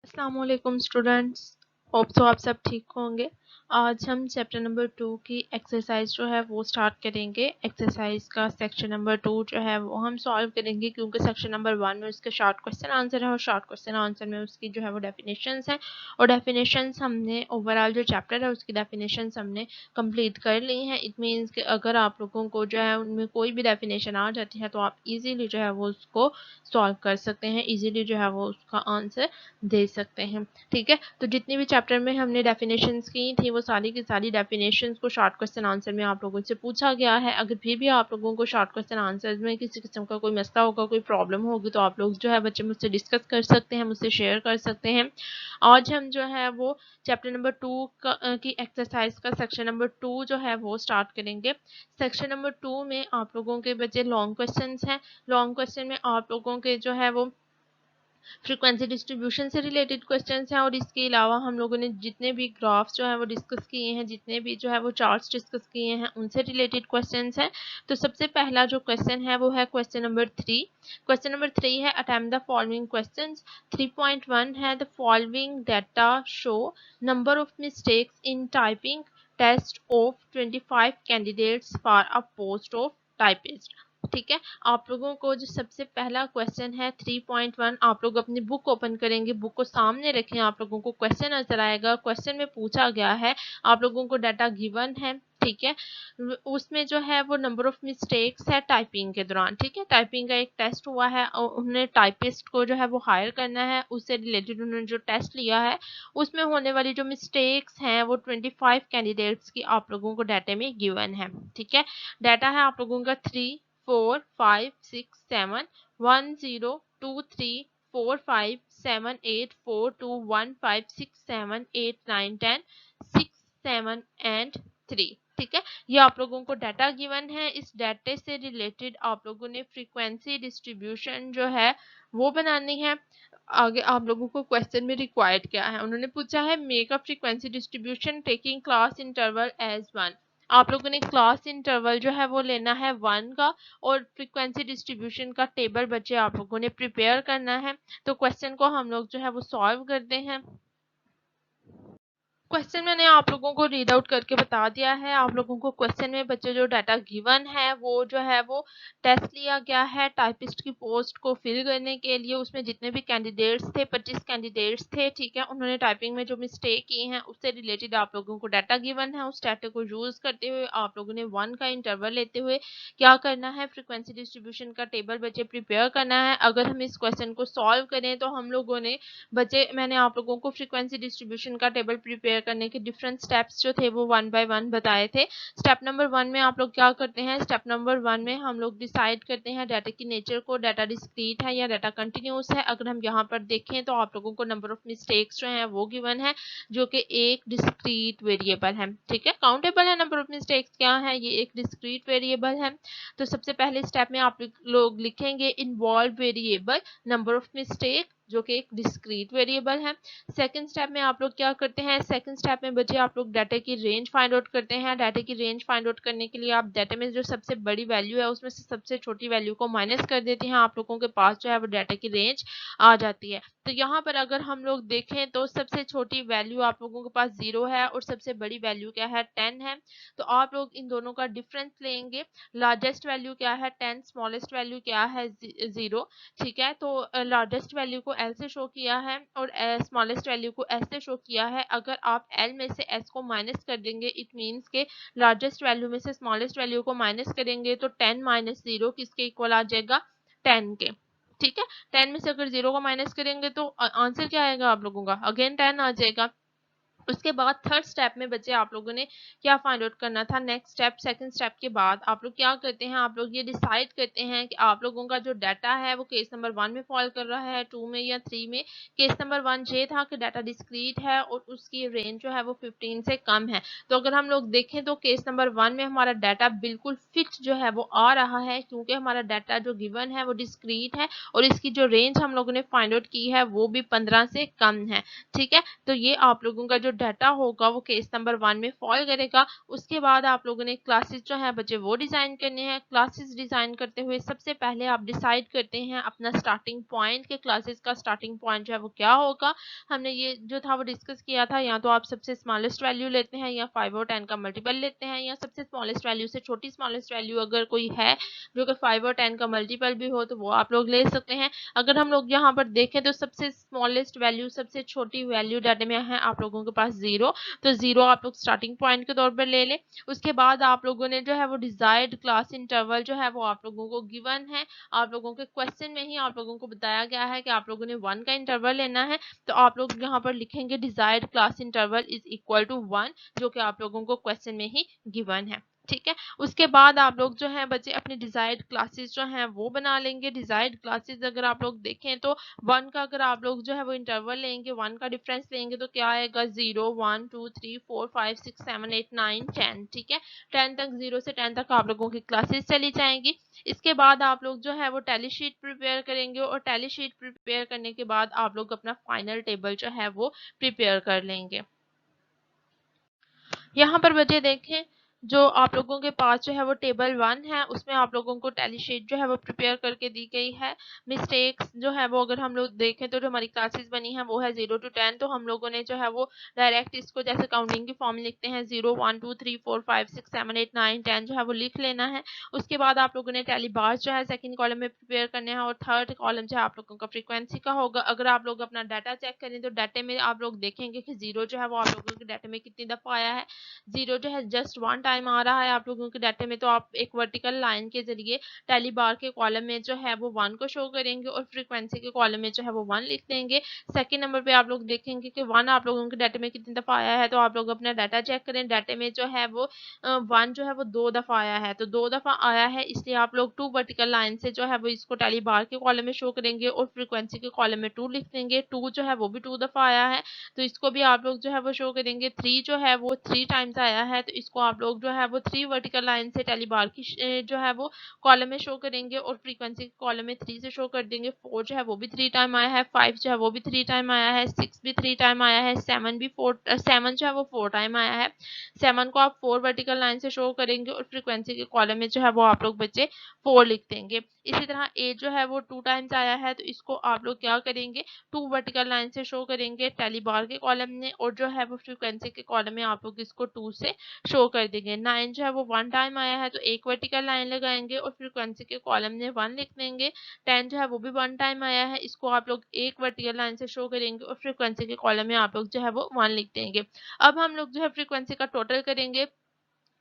अस्सलाम वालेकुम students. Hope so आप सब ठीक होंगे। आज हम चैप्टर नंबर 2 की एक्सरसाइज जो है वो स्टार्ट करेंगे। एक्सरसाइज का सेक्शन नंबर 2 जो है वो हम सॉल्व करेंगे, क्योंकि सेक्शन नंबर 1 में उसके शॉर्ट क्वेश्चन आंसर है और शॉर्ट क्वेश्चन आंसर में उसकी जो है वो डेफिनेशंस हैं। और डेफिनेशंस हमने ओवरऑल जो चैप्टर है उसकी डेफिनेशंस हमने कंप्लीट कर ली हैं। इट मीन्स कि अगर आप लोगों को जो है उनमें कोई भी डेफिनेशन आ जाती है तो आप इजीली जो है वो उसको सॉल्व कर सकते हैं, इजीली जो है वो उसका आंसर दे सकते हैं। ठीक है, तो जितनी भी चैप्टर में हमने डेफिनेशंस की थी वो सारी की सारी डेफिनेशंस को शॉर्ट क्वेश्चन आंसर में आप लोगों से पूछा गया है। अगर फिर भी आप लोगों को शॉर्ट क्वेश्चन आंसर में किसी किस्म का कोई मसला होगा, कोई प्रॉब्लम होगी, तो आप लोग जो है बच्चे मुझसे डिस्कस कर सकते हैं, मुझसे शेयर कर सकते हैं। आज हम जो है वो चैप्टर नंबर 2 की एक्सरसाइज का सेक्शन नंबर 2 जो है वो स्टार्ट करेंगे। सेक्शन नंबर 2 में आप लोगों के बच्चे लॉन्ग क्वेश्चन हैं। लॉन्ग क्वेश्चन में आप लोगों के जो है वो फ्रीक्वेंसी डिस्ट्रीब्यूशन से रिलेटेड क्वेश्चंस हैं, और इसके अलावा हम लोगों ने जितने भी ग्राफ्स जो है वो डिस्कस किए हैं, जितने भी जो है वो चार्ट्स डिस्कस किए हैं, उनसे रिलेटेड क्वेश्चंस हैं। तो सबसे पहला जो क्वेश्चन है वो है क्वेश्चन नंबर 3। क्वेश्चन नंबर 3 है अटेम्प्ट द फॉलोइंग क्वेश्चंस। 3.1 है the following data show number of mistakes in typing test of 25 candidates for a post of typist. ठीक है, आप लोगों को जो सबसे पहला क्वेश्चन है 3.1, आप लोग अपनी बुक ओपन करेंगे, बुक को सामने रखें, आप लोगों को क्वेश्चन नजर आएगा। क्वेश्चन में पूछा गया है, आप लोगों को डाटा गिवन है। ठीक है, उसमें जो है वो नंबर ऑफ मिस्टेक्स है टाइपिंग के दौरान। ठीक है, टाइपिंग का एक टेस्ट हुआ है और उन्होंने टाइपिस्ट को जो है वो हायर करना है, उससे रिलेटेड उन्होंने जो टेस्ट लिया है उसमें होने वाली जो मिस्टेक्स हैं वो 25 कैंडिडेट्स की आप लोगों को डाटा में गिवन है। ठीक है, डाटा है आप लोगों का 3 4 5 6 7 1 0 2 3 4 5 7 8 4 2 1 5 6 7 8 9 10 6 7 एंड 3। ठीक है, ये आप लोगों को डाटा गिवन है। इस डाटे से रिलेटेड आप लोगों ने फ्रीक्वेंसी डिस्ट्रीब्यूशन जो है वो बनानी है। आगे आप लोगों को क्वेश्चन में रिक्वायर्ड क्या है, उन्होंने पूछा है make a frequency distribution taking class interval as 1। आप लोगों ने क्लास इंटरवल जो है वो लेना है 1 का, और फ्रीक्वेंसी डिस्ट्रीब्यूशन का टेबल बच्चे आप लोगों ने प्रिपेयर करना है। तो क्वेश्चन को हम लोग जो है वो सॉल्व करते हैं। क्वेश्चन मैंने आप लोगों को रीड आउट करके बता दिया है। आप लोगों को क्वेश्चन में बच्चे जो डाटा गिवन है वो जो है वो टेस्ट लिया गया है टाइपिस्ट की पोस्ट को फिल करने के लिए। उसमें जितने भी कैंडिडेट्स थे 25 कैंडिडेट्स थे। ठीक है, उन्होंने टाइपिंग में जो मिस्टेक की हैं उससे रिलेटेड आप लोगों को डाटा गिवन है। उस डाटा को यूज करते हुए आप लोगों ने 1 का इंटरवल लेते हुए क्या करना है, फ्रीक्वेंसी डिस्ट्रीब्यूशन का टेबल बच्चे प्रिपेयर करना है। अगर हम इस क्वेश्चन को सॉल्व करें तो हम लोगों ने बच्चे मैंने आप लोगों को फ्रीक्वेंसी डिस्ट्रीब्यूशन का टेबल प्रिपेयर करने के डिफरेंट स्टेप्स जो थे वो 1 बाय 1 बताए थे। स्टेप नंबर 1 में आप लोग क्या करते हैं, स्टेप नंबर 1 में हम लोग डिसाइड करते हैं डाटा की नेचर को, डाटा डिस्क्रीट है या डाटा कंटिन्यूस है। अगर हम यहाँ पर देखें तो आप लोगों को नंबर ऑफ मिस्टेक्स जो है वो गिवन है, जो कि एक डिस्क्रीट वेरिएबल है। ठीक है, काउंटेबल है नंबर ऑफ मिस्टेक्स क्या है, ये एक डिस्क्रीट वेरिएबल है। तो सबसे पहले स्टेप में आप लोग लिखेंगे involve variable number of mistake, जो कि एक डिस्क्रीट वेरिएबल है। सेकंड स्टेप में आप लोग क्या करते हैं, सेकंड स्टेप में बच्चे आप लोग डाटा की रेंज फाइंड आउट करते हैं। डाटा की रेंज फाइंड आउट करने के लिए आप डाटा में जो सबसे बड़ी वैल्यू है उसमें से सबसे छोटी वैल्यू को माइनस कर देते हैं, आप लोगों के पास जो है वो डाटा की रेंज आ जाती है। तो यहाँ पर अगर हम लोग देखें तो सबसे छोटी वैल्यू आप लोगों के पास 0 है और सबसे बड़ी वैल्यू क्या है 10 है। तो आप लोग इन दोनों का डिफरेंस लेंगे। लार्जेस्ट वैल्यू क्या है 10, स्मॉलेस्ट वैल्यू क्या है 0। ठीक है, तो लार्जेस्ट वैल्यू को एल से शो किया है और स्मॉलेस्ट वैल्यू को एस से शो किया है। अगर आप एल में से एस को माइनस कर देंगे, इट मीन्स के लार्जेस्ट वैल्यू में से स्मॉलेस्ट वैल्यू को माइनस करेंगे तो 10 माइनस 0 किसके इक्वल आ जाएगा 10 के। ठीक है, 10 में से अगर 0 को माइनस करेंगे तो आंसर क्या आएगा आप लोगों का, अगेन 10 आ जाएगा। उसके बाद थर्ड स्टेप में बच्चे आप लोगों ने क्या फाइंड आउट करना था, नेक्स्ट स्टेप सेकंड स्टेप के बाद आप लोग क्या करते हैं, आप लोग ये डिसाइड करते हैं कि आप लोगों का जो डाटा है वो केस नंबर 1 में फॉल कर रहा है, 2 में या 3 में। केस नंबर 1 ये था कि डाटा डिस्क्रीट है और उसकी रेंज जो है वो 15 से कम है। तो अगर हम लोग देखें तो केस नंबर 1 में हमारा डाटा बिल्कुल फिट जो है वो आ रहा है, क्योंकि हमारा डाटा जो गिवन है वो डिस्क्रीट है और इसकी जो रेंज हम लोगों ने फाइंड आउट की है वो भी 15 से कम है। ठीक है, तो ये आप लोगों का जो डाटा होगा वो केस नंबर 1 में फॉल करेगा। उसके बाद आप लोगों ने क्लासेस जो है बच्चे वो डिज़ाइन करने हैं। क्लासेस डिज़ाइन करते हुए सबसे पहले आप डिसाइड करते हैं अपना स्टार्टिंग पॉइंट के क्लासेस का स्टार्टिंग पॉइंट जो है वो क्या होगा। हमने ये जो था वो डिस्कस किया था, या तो आप सबसे स्मॉलेस्ट वैल्यू लेते हैं या 5 और 10 का मल्टीपल लेते हैं, या सबसे स्मॉलेस्ट वैल्यू से छोटी स्मॉलेस्ट वैल्यू अगर कोई है जो कि 5 और 10 का मल्टीपल भी हो तो वो आप लोग ले सकते हैं। अगर हम लोग यहाँ पर देखें तो सबसे स्मॉलेस्ट वैल्यू, सबसे छोटी वैल्यू डाटा में है आप लोगों के पास 0, तो 0 आप लोग स्टार्टिंग पॉइंट के तौर पर ले लें। उसके बाद आप लोगों ने जो है वो डिजायर्ड क्लास इंटरवल जो है वो आप लोगों को गिवन है। आप लोगों के क्वेश्चन में ही आप लोगों को बताया गया है कि आप लोगों ने 1 का इंटरवल लेना है, तो आप लोग यहाँ पर लिखेंगे desired class interval is equal to 1, जो कि आप लोगों को क्वेश्चन में ही गिवन है। ठीक है, उसके बाद आप लोग जो है बच्चे अपनी डिजायर्ड क्लासेस जो हैं वो बना लेंगे। डिजायर्ड क्लासेस अगर आप लोग देखें तो 1 का अगर आप लोग जो है वो इंटरवल लेंगे, 1 का डिफरेंस लेंगे तो क्या आएगा 0 1 2 3 4 5 6 7 8 9 10। ठीक है, 10 तक, 0 से 10 तक आप लोगों की क्लासेस चली जाएंगी। इसके बाद आप लोग जो है वो टैली शीट प्रिपेयर करेंगे, और टैली शीट प्रिपेयर करने के बाद आप लोग अपना फाइनल टेबल जो है वो प्रिपेयर कर लेंगे। यहाँ पर बच्चे देखें, जो आप लोगों के पास जो है वो टेबल 1 है, उसमें आप लोगों को टैली शीट जो है वो प्रिपेयर करके दी गई है। मिस्टेक्स जो है वो अगर हम लोग देखें तो जो हमारी क्लासेस बनी है वो है 0 to 10, तो हम लोगों ने जो है वो डायरेक्ट इसको जैसे काउंटिंग की फॉर्म लिखते हैं 0 1 2 3 4 5 6 7 8 9 10 जो है वो लिख लेना है। उसके बाद आप लोगों ने टैली बार्स जो है सेकंड कॉलम में प्रिपेयर करने हैं, और थर्ड कॉलम जो है आप लोगों का फ्रीक्वेंसी का होगा। अगर आप लोग अपना डाटा चेक करें तो डाटे में आप लोग देखेंगे कि 0 जो है वो आप लोगों के डाटे में कितनी दफ़ा आया है। 0 जो है जस्ट 1 टाइम आ रहा है आप लोगों के डाटे में, तो आप एक वर्टिकल लाइन के जरिए टैली बार के कॉलम में जो है वो 1 को शो करेंगे, और फ्रीक्वेंसी के कॉलम में जो है वो 1 लिख देंगे। सेकंड नंबर पे आप लोग देखेंगे कि 1 आप लोगों के डाटे में कितनी दफ़ा आया है, तो आप लोग अपना डाटा चेक करें। डाटे में जो है वो 1 जो है वो 2 दफ़ा आया है, तो 2 दफ़ा आया है, इसलिए आप लोग 2 वर्टिकल लाइन से जो है वो इसको टैली बार के कॉलम में शो करेंगे, और फ्रीक्वेंसी के कॉलम में 2 लिख देंगे। 2 जो है वो भी 2 दफ़ा आया है, तो इसको भी आप लोग जो है वो शो करेंगे। 3 जो है वो 3 टाइम्स आया है, तो इसको आप लोग जो है वो 3 वर्टिकल लाइन से टैली बार की जो है वो कॉलम में शो करेंगे, और फ्रीक्वेंसी के कॉलम में 3 से शो कर देंगे। 4 जो है वो भी 3 टाइम आया है, 5 जो है वो भी 3 टाइम आया है, 6 भी 3 टाइम आया है, 7 भी 7 जो है वो 4 टाइम आया है। 7 को आप 4 वर्टिकल लाइन से शो करेंगे, और फ्रीक्वेंसी के कॉलम में जो है वो आप लोग बच्चे 4 लिख देंगे। इसी तरह 8 जो है वो 2 टाइम्स आया है, तो इसको आप लोग क्या करेंगे, 2 वर्टिकल लाइन से शो करेंगे टैली बार के कॉलम में, और जो है वो फ्रीक्वेंसी के कॉलम में आप लोग इसको 2 से शो कर देंगे। 9 जो है वो 1 टाइम आया है, तो एक वर्टिकल लाइन लगाएंगे, और फ्रीक्वेंसी के कॉलम में 1 लिख देंगे। 10 जो है वो भी 1 टाइम आया है, इसको आप लोग एक वर्टिकल लाइन से शो करेंगे, और फ्रीक्वेंसी के कॉलम में आप लोग जो है वो 1 लिख देंगे। अब हम लोग जो है फ्रीक्वेंसी का टोटल करेंगे।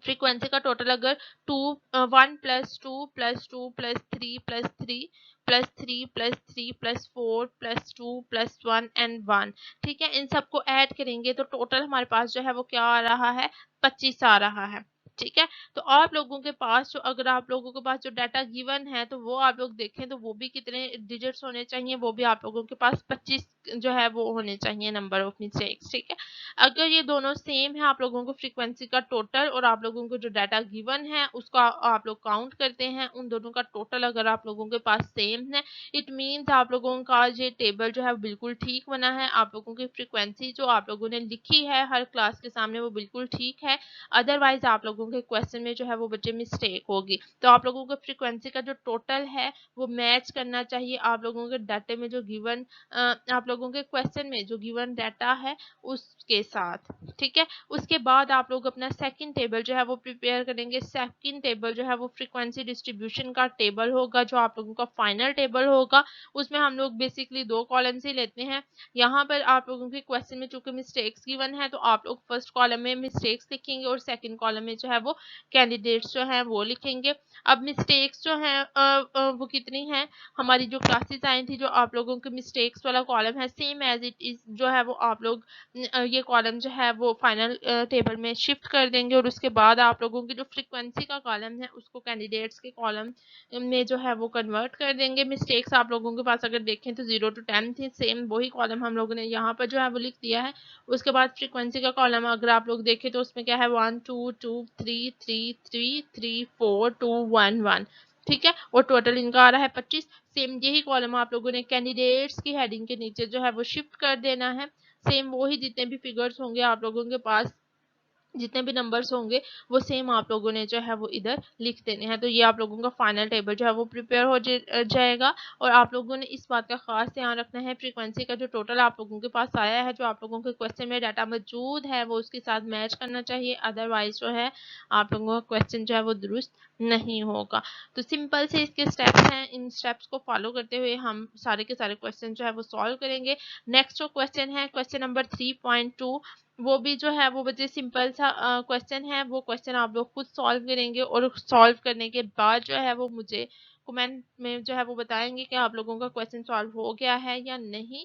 फ्रीक्वेंसी का टोटल अगर 1 plus 2 plus 2 plus 3 plus 3 plus 3 plus 3 plus 4 plus 2 plus 1 and 1, ठीक है, इन सबको ऐड करेंगे तो टोटल हमारे पास जो है वो क्या आ रहा है, 25 आ रहा है। ठीक है, तो आप लोगों के पास जो, अगर आप लोगों के पास जो डाटा गिवन है तो वो आप लोग देखें तो वो भी कितने डिजिट्स होने चाहिए, वो भी आप लोगों के पास 25 जो है वो होने चाहिए नंबर ऑफ मिस्टेक्स। ठीक है, अगर ये दोनों सेम है, आप लोगों को फ्रीक्वेंसी का टोटल और आप लोगों को जो डाटा गिवन है उसका आप लोग काउंट करते हैं, उन दोनों का टोटल अगर आप लोगों के पास सेम है, इट मीन्स आप लोगों का ये टेबल जो है बिल्कुल ठीक बना है। आप लोगों की फ्रीक्वेंसी जो आप लोगों ने लिखी है हर क्लास के सामने वो बिल्कुल ठीक है, अदरवाइज आप लोगों के क्वेश्चन में जो है वो बच्चे मिस्टेक होगी। तो आप लोगों को फ्रीक्वेंसी का जो टोटल है वो मैच करना चाहिए आप लोगों के डाटे में जो गिवन, आप लोगों के क्वेश्चन में जो गिवन डाटा है उसके साथ। ठीक है, उसके बाद आप लोग अपना सेकंड टेबल जो है वो प्रिपेयर करेंगे। सेकंड टेबल जो है वो फ्रीक्वेंसी डिस्ट्रीब्यूशन का टेबल होगा, जो आप लोगों का फाइनल टेबल होगा। उसमें हम लोग बेसिकली 2 कॉलम्स ही लेते हैं। यहाँ पर आप लोगों के क्वेश्चन में चूंकि मिस्टेक्स गिवन है तो आप लोग फर्स्ट कॉलम में मिस्टेक्स लिखेंगे, और सेकंड कॉलम में जो है वो कैंडिडेट्स जो है वो लिखेंगे। अब मिस्टेक्स जो है वो कितनी है, हमारी जो क्लासेस आई थी जो आप लोगों के मिस्टेक्स वाला कॉलम है सेम एज इट इज जो है वो आप लोग ये कॉलम जो है वो फाइनल टेबल में शिफ्ट कर देंगे, और उसके बाद आप लोगों की जो फ्रीक्वेंसी का कॉलम है उसको कैंडिडेट्स के कॉलम में जो है वो कन्वर्ट कर देंगे। मिस्टेक्स आप लोगों के पास अगर देखें तो 0 to 10 थी, सेम वही कॉलम हम लोगों ने यहाँ पर जो है वो लिख दिया है। उसके बाद फ्रीक्वेंसी का कॉलम अगर आप लोग देखें तो उसमें क्या है 1 2 2 3 3 3 3 4 2 1 1, ठीक है, और टोटल इनका आ रहा है 25। सेम यही कॉलम आप लोगों ने कैंडिडेट्स की हेडिंग के नीचे जो है वो शिफ्ट कर देना है। सेम वही जितने भी फिगर्स होंगे आप लोगों के पास, जितने भी नंबर्स होंगे वो सेम आप लोगों ने जो है वो इधर लिख देने हैं। तो ये आप लोगों का फाइनल टेबल जो है वो प्रिपेयर हो जाएगा। और आप लोगों ने इस बात का खास ध्यान रखना है, फ्रीक्वेंसी का जो टोटल आप लोगों के पास आया है, जो आप लोगों के क्वेश्चन में डाटा मौजूद है, वो उसके साथ मैच करना चाहिए, अदरवाइज जो है आप लोगों का क्वेश्चन जो है वो दुरुस्त नहीं होगा। तो सिंपल से इसके स्टेप्स हैं, इन स्टेप्स को फॉलो करते हुए हम सारे के सारे क्वेश्चन जो है वो सॉल्व करेंगे। नेक्स्ट जो क्वेश्चन है क्वेश्चन नंबर 3.2, वो भी जो है वो बच्चे सिंपल सा क्वेश्चन है। वो क्वेश्चन आप लोग खुद सॉल्व करेंगे और सॉल्व करने के बाद जो है वो मुझे कमेंट में जो है वो बताएंगे कि आप लोगों का क्वेश्चन सॉल्व हो गया है या नहीं।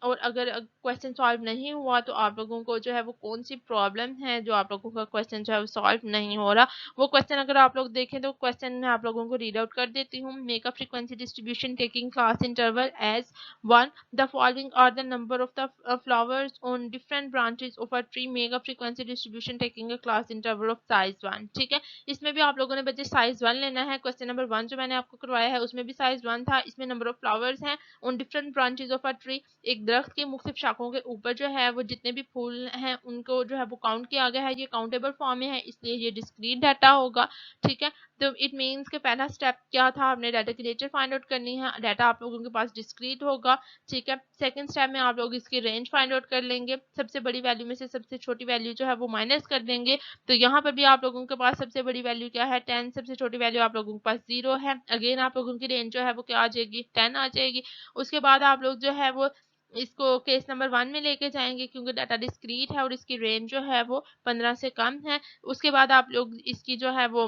और अगर क्वेश्चन सॉल्व नहीं हुआ तो आप लोगों को जो है वो कौन सी प्रॉब्लम है जो आप लोगों का क्वेश्चन जो है वो सॉल्व नहीं हो रहा। वो क्वेश्चन अगर आप लोग देखें तो क्वेश्चन में आप लोगों को रीड आउट कर देती हूँ। Make a frequency distribution taking class interval as 1, the following are the number of the flowers on different branches of a tree, make a frequency distribution taking a class interval of size 1। ठीक है, इसमें भी आप लोगों ने बच्चे size 1 लेना है। क्वेश्चन नंबर 1 जो मैंने आपको करवाया है उसमें भी साइज 1 था। इसमें नंबर ऑफ फ्लावर्स हैं on different branches of a tree, एक दरख्त की मुख्तलिफ शाखों के ऊपर जो है वो जितने भी फूल हैं उनको जो है वो काउंट किया गया है। ये काउंटेबल फॉर्म में है इसलिए ये डिस्क्रीट डाटा होगा। ठीक है, तो इट मीन्स के पहला स्टेप क्या था, आपने डाटा की नेचर फाइंड आउट करनी है, डाटा आप लोगों के पास डिस्क्रीट होगा। ठीक है, सेकंड स्टेप में आप लोग इसकी रेंज फाइंड आउट कर लेंगे, सबसे बड़ी वैल्यू में से सबसे छोटी वैल्यू जो है वो माइनस कर देंगे। तो यहाँ पर भी आप लोगों के पास सबसे बड़ी वैल्यू क्या है 10, सबसे छोटी वैल्यू आप लोगों के पास 0 है। अगेन आप लोगों की रेंज जो है वो क्या आ जाएगी 10 आ जाएगी। उसके बाद आप लोग जो है वो इसको केस नंबर 1 में लेके जाएंगे क्योंकि डाटा डिस्क्रीट है और इसकी रेंज जो है वो 15 से कम है। उसके बाद आप लोग इसकी जो है वो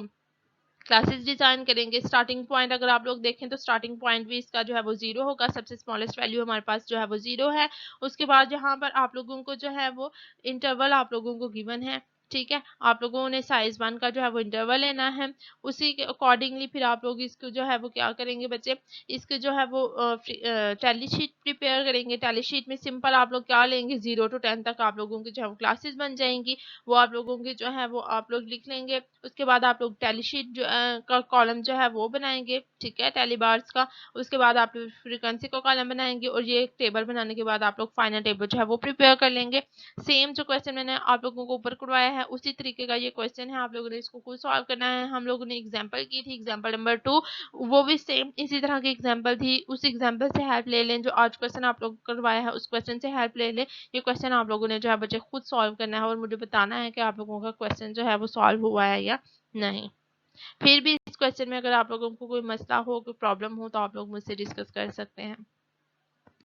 क्लासेस डिजाइन करेंगे। स्टार्टिंग पॉइंट अगर आप लोग देखें तो स्टार्टिंग पॉइंट भी इसका जो है वो 0 होगा, सबसे स्मॉलेस्ट वैल्यू हमारे पास जो है वो 0 है। उसके बाद यहाँ पर आप लोगों को जो है वो इंटरवल आप लोगों को गिवन है। ठीक है, आप लोगों ने साइज 1 का जो है वो इंटरवल लेना है, उसी के अकॉर्डिंगली फिर आप लोग इसको जो है वो क्या करेंगे बच्चे, इसके जो है वो टैली शीट प्रिपेयर करेंगे। टैली शीट में सिंपल आप लोग क्या लेंगे 0 to 10 तक आप लोगों की जो है वो क्लासेस बन जाएंगी, वो आप लोगों की जो है वो आप लोग लिख लेंगे। उसके बाद आप लोग टैली शीट जो का कॉलम जो है वो बनाएंगे। ठीक है, टैली बार्स का। उसके बाद आप लोग फ्रीक्वेंसी का कॉलम बनाएंगे और ये टेबल बनाने के बाद आप लोग फाइनल टेबल जो है वो प्रिपेयर कर लेंगे। सेम जो क्वेश्चन मैंने आप लोगों को ऊपर करवाया है उसी तरीके का ये क्वेश्चन है, आप लोगों ने इसको खुद सॉल्व करना है। हम लोगों ने एग्जाम्पल की थी एग्जाम्पल नंबर 2, वो भी सेम इसी तरह की एग्जाम्पल थी। उस एग्जाम्पल से हेल्प ले लें, जो आज क्वेश्चन आप लोग करवाया है उस क्वेश्चन से हेल्प ले लें। ये क्वेश्चन आप लोगों ने जो है बच्चे खुद सॉल्व करना है और मुझे बताना है कि आप लोगों का क्वेश्चन जो है वो सॉल्व हुआ है या नहीं। फिर भी इस क्वेश्चन में अगर आप लोगों को कोई मसला हो, कोई प्रॉब्लम हो तो आप लोग मुझसे डिस्कस कर सकते हैं।